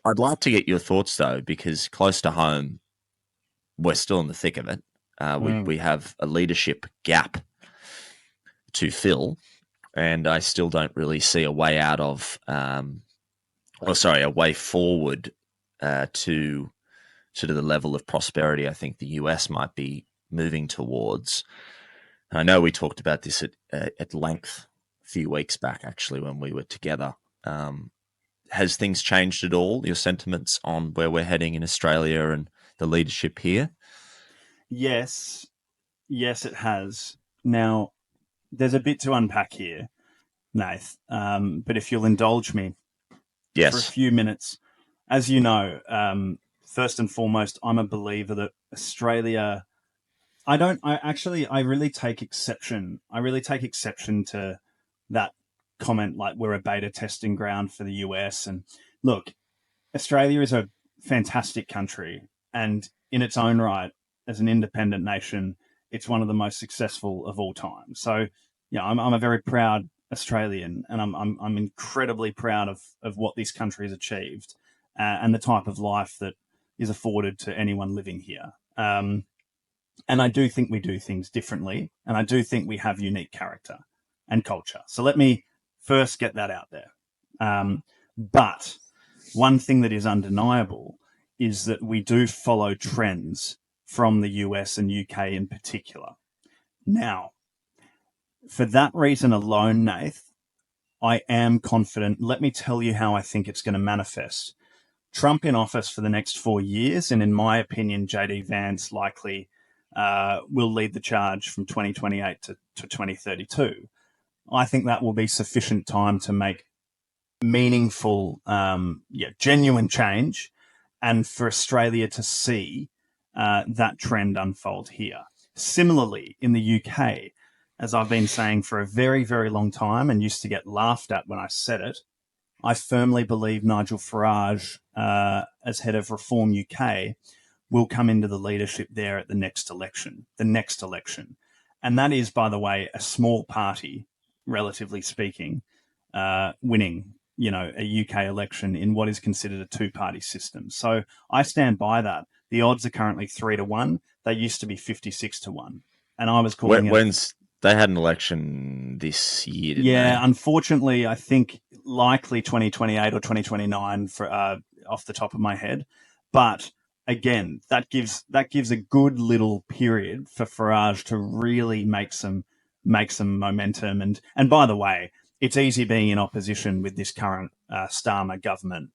I'd like to get your thoughts though, because close to home, we're still in the thick of it. We have a leadership gap to fill, and I still don't really see a way out of, a way forward to the level of prosperity I think the US might be moving towards. I know we talked about this at length a few weeks back, actually, when we were together. Has things changed at all? Your sentiments on where we're heading in Australia and the leadership here? Yes, yes, it has. Now, there's a bit to unpack here, Nath. But if you'll indulge me for a Yes. few minutes, as you know, first and foremost, I'm a believer that Australia. I really take exception. I really take exception to that comment, like we're a beta testing ground for the US. And look, Australia is a fantastic country, and in its own right, as an independent nation, it's one of the most successful of all time. So, yeah, I'm a very proud Australian, and I'm incredibly proud of what this country has achieved, and the type of life that is afforded to anyone living here. And I do think we do things differently, and I do think we have unique character and culture. So let me first get that out there. But one thing that is undeniable is that we do follow trends from the US and UK in particular. Now, for that reason alone, Nath, I am confident. Let me tell you how I think it's going to manifest. Trump in office for the next 4 years, and in my opinion, JD Vance likely will lead the charge from 2028 to 2032. I think that will be sufficient time to make meaningful, genuine change, and for Australia to see that trend unfold here. Similarly, in the UK, as I've been saying for a very, very long time and used to get laughed at when I said it, I firmly believe Nigel Farage, as head of Reform UK, will come into the leadership there at the next election. And that is, by the way, a small party, relatively speaking, winning, a UK election in what is considered a two-party system. So I stand by that. The odds are currently 3-1. They used to be 56-1. And I was calling it. When's they had an election this year, didn't Yeah, they? unfortunately, I think likely 2028 or 2029 for off the top of my head. But again, that gives a good little period for Farage to really make some momentum. And by the way, it's easy being in opposition with this current Starmer government,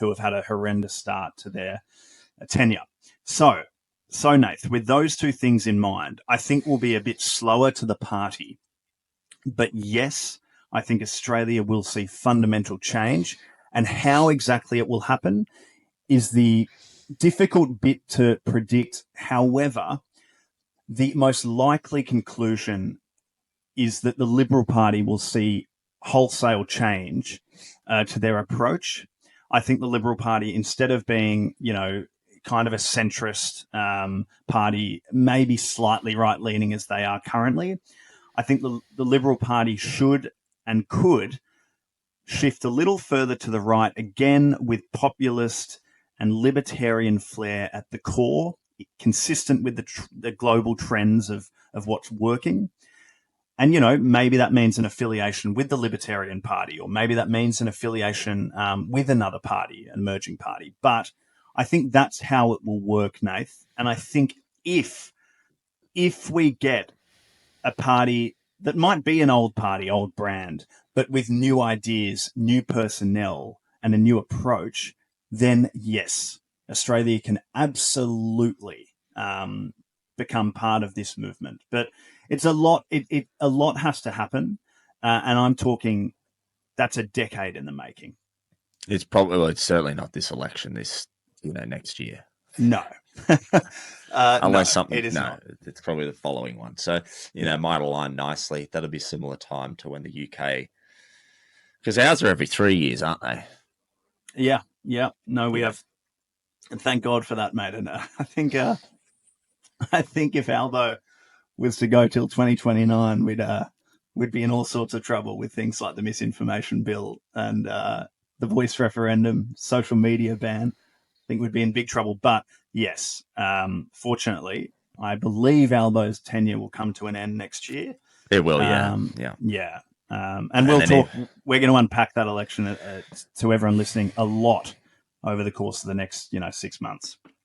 who have had a horrendous start to their tenure. So Nath, with those two things in mind, I think we'll be a bit slower to the party. But yes, I think Australia will see fundamental change. And how exactly it will happen is the difficult bit to predict. However, the most likely conclusion is that the Liberal Party will see wholesale change to their approach. I think the Liberal Party, instead of being, kind of a centrist party, maybe slightly right-leaning as they are currently, I think the Liberal Party should and could shift a little further to the right, again with populist and libertarian flair at the core, consistent with the global trends of what's working. And, maybe that means an affiliation with the Libertarian Party, or maybe that means an affiliation with another party, an emerging party. But I think that's how it will work, Nath. And I think if we get a party that might be an old party, old brand, but with new ideas, new personnel, and a new approach, then yes, Australia can absolutely become part of this movement. But it's a lot. A lot has to happen, and I'm talking that's a decade in the making. It's certainly not this election. This next year. No. Unless something. It is No, not. it's probably the following one. So might align nicely. That'll be similar time to when the UK, because ours are every 3 years, aren't they? Yeah. No, we have. And thank God for that, mate. And I think if Albo was to go till 2029, we'd be in all sorts of trouble with things like the misinformation bill and the voice referendum, social media ban, I think we'd be in big trouble. But yes, fortunately, I believe Albo's tenure will come to an end next year. It will, yeah. Yeah. Yeah. And And we'll then talk. We're going to unpack that election to everyone listening a lot over the course of the next 6 months.